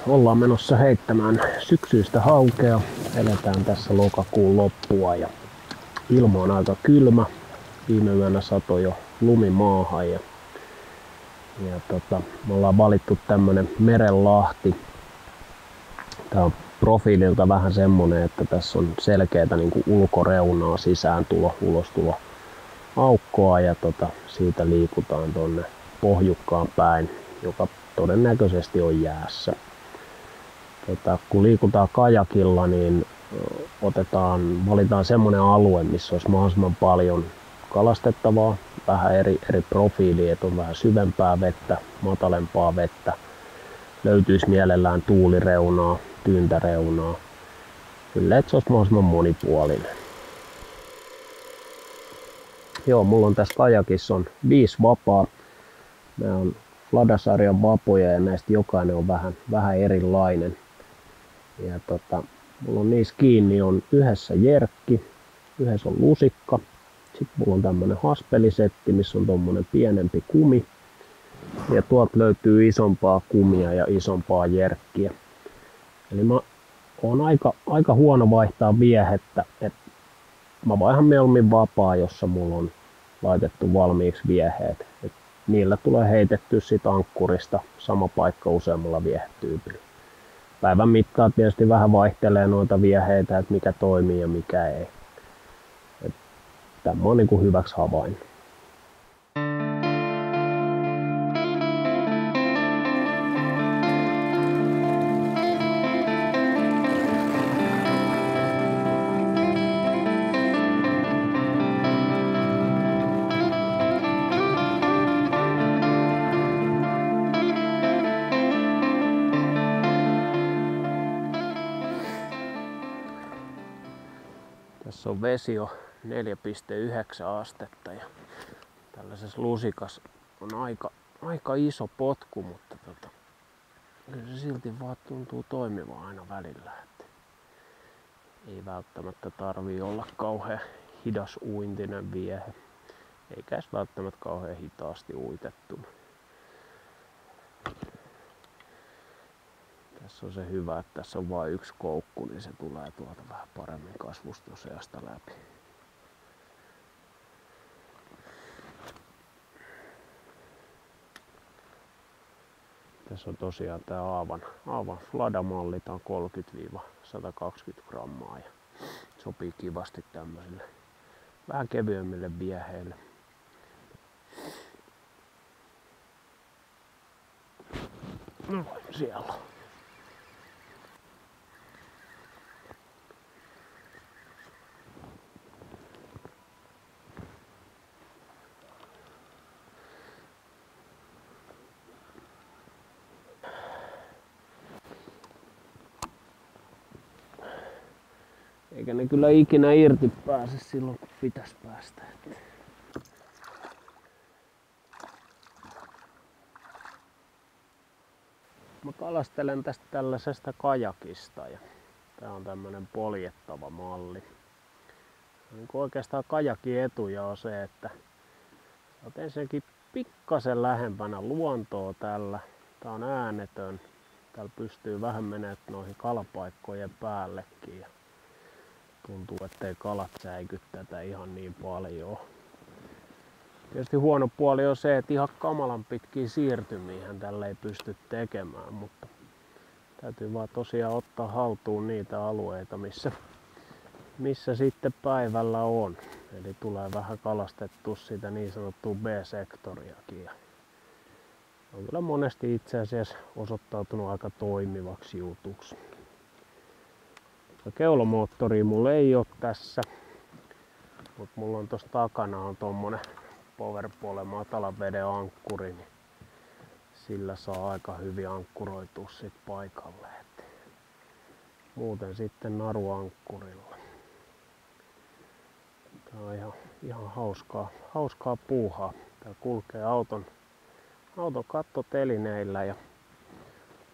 Ollaan menossa heittämään syksyistä haukea. Eletään tässä lokakuun loppua ja ilma on aika kylmä. Viime yönä satoi jo lumi maahan ja me ollaan valittu tämmönen Merenlahti. Tää on profiililta vähän semmonen, että tässä on selkeätä niinku ulkoreunaa, sisääntulo, ulostulo aukkoa ja siitä liikutaan tonne pohjukkaan päin, joka todennäköisesti on jäässä. Kun liikutaan kajakilla, niin valitaan semmonen alue, missä olisi mahdollisimman paljon kalastettavaa, vähän eri profiiliä, että on vähän syvempää vettä, matalempaa vettä. Löytyisi mielellään tuulireunaa, tyyntäreunaa. Kyllä, että se olisi mahdollisimman monipuolinen. Joo, mulla on tässä kajakissa on 5 vapaa. Nämä on Flada-sarjan vapoja ja näistä jokainen on vähän erilainen. Ja mulla on niissä kiinni on yhdessä jerkki, yhdessä on lusikka. Sitten mulla on tämmönen haspelisetti, missä on tommonen pienempi kumi. Ja tuolta löytyy isompaa kumia ja isompaa jerkkiä. Eli mä oon aika huono vaihtaa viehettä. Mä vaihan mieluummin vapaa, jossa mulla on laitettu valmiiksi vieheet. Niillä tulee heitettyä sit ankkurista sama paikka useammalla viehetyypillä. Päivän mittaan tietysti vähän vaihtelee noita vieheitä, että mikä toimii ja mikä ei. Tämä on niinku hyväksi havain. Tässä on vesi jo 4,9 astetta ja tällaisessa lusikassa on aika iso potku, mutta kyllä se silti vaan tuntuu toimivan aina välillä. Että ei välttämättä tarvii olla kauhean hidas uintinen viehe, eikä edes välttämättä kauhean hitaasti uitettu. Tässä on se hyvä, että tässä on vain yksi koukku, niin se tulee tuolta vähän paremmin kasvustoseasta läpi. Tässä on tosiaan tää Aavan Flada-malli, tää on 30-120 grammaa ja sopii kivasti tämmöisille vähän kevyemmille vieheille. No, siellä on. Eikä ne kyllä ikinä irti pääse silloin, kun pitäisi päästä. Mä kalastelen tästä tällaisesta kajakista ja tää on tämmönen poljettava malli. Niin oikeastaan kajakin etuja on se, että oot ensinnäkin pikkasen lähempänä luontoa tällä. Tää on äänetön. Täällä pystyy vähän menemään noihin kalapaikkojen päällekin. Ja tuntuu, ettei kalat säiky tätä ihan niin paljon. Tietysti huono puoli on se, että ihan kamalan pitkiä siirtymiähän tällä ei pysty tekemään, mutta täytyy vaan tosiaan ottaa haltuun niitä alueita, missä sitten päivällä on. Eli tulee vähän kalastettua sitä niin sanottua B-sektoriakin. Ja on kyllä monesti itse asiassa osoittautunut aika toimivaksi jutuksi. Keulomoottoria mulla ei ole tässä, mutta mulla on tossa takana on tommonen Powerpole matalan veden ankkuri, niin sillä saa aika hyvin ankkuroitua sit paikalle. Muuten sitten naruankkurilla. Tää on ihan hauskaa puuhaa. Tää kulkee auton kattotelineillä ja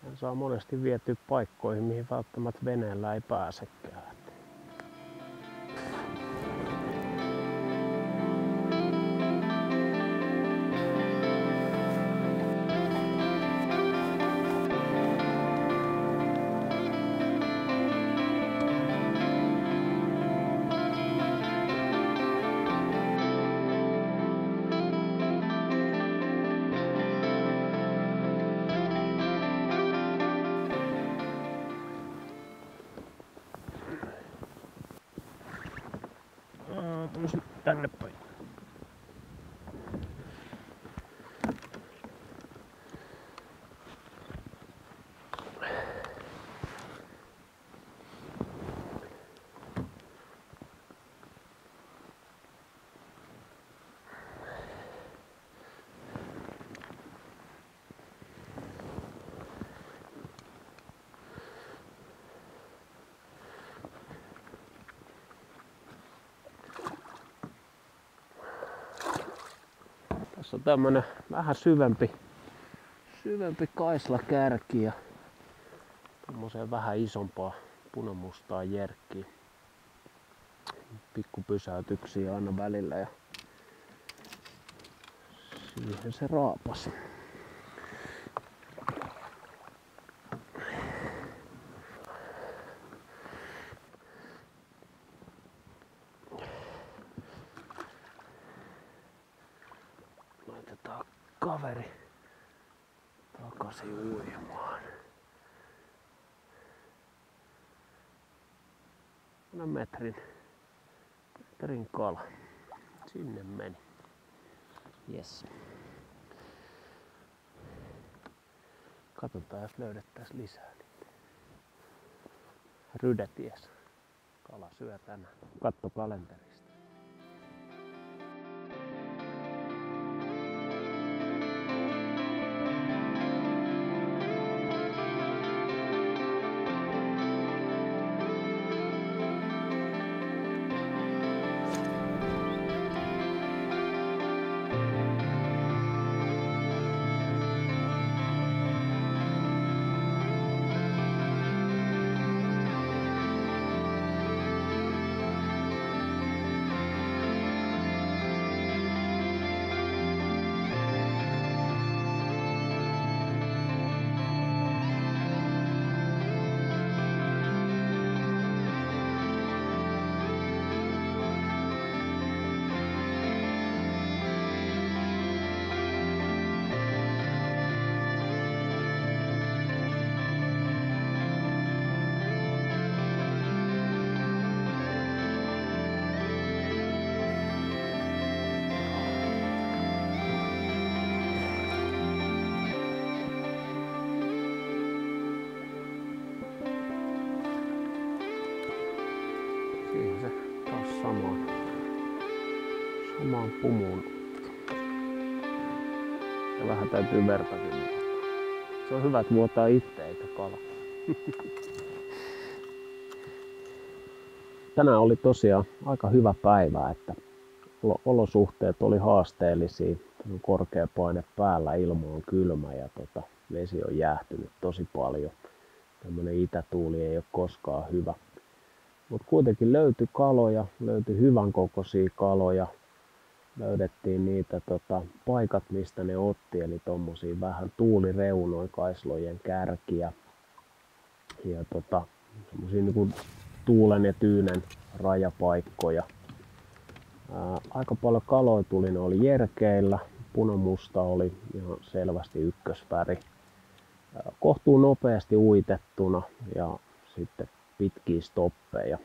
tän saa monesti vietyä paikkoihin, mihin välttämättä veneellä ei pääsekään. tänne päin. Tässä on tämmönen vähän syvempi kaislakärki ja tommoseen vähän isompaa punamustaa jerkkiä. Pikku pysäytyksiä aina välillä ja siihen se raapasi. Laitetaan kaveri takaisin uimaan. Metrin kala. Sinne meni. Yes. Katsotaan jos löydettäisiin lisää niitä. Rydäties. Kala syö tänään. Katso kalenterista. Siihen se taas samaan pumuun. Ja vähän täytyy vertakin vuotaa. Se on hyvä, että vuotaa itse eikä kala. Tänään oli tosiaan aika hyvä päivä, että olosuhteet oli haasteellisia. Korkea paine päällä, ilma on kylmä ja vesi on jäähtynyt tosi paljon. Tämmönen itätuuli ei ole koskaan hyvä. Mutta kuitenkin löytyi kaloja, löytyi hyvän kokoisia kaloja. Löydettiin niitä paikat, mistä ne otti, eli tommosia vähän tuulireunoja, kaislojen kärkiä. Ja semmosia niinku tuulen ja tyynen rajapaikkoja. Aika paljon kaloja tuli, ne oli jerkeillä. Punamusta oli ihan selvästi ykkösväri. Kohtuu nopeasti uitettuna ja sitten pitkiä stoppeja.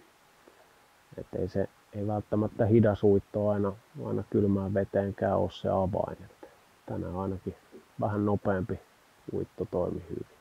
Ei välttämättä hidas uitto aina kylmään veteenkään ole se avain. Tänään ainakin vähän nopeampi uitto toimi hyvin.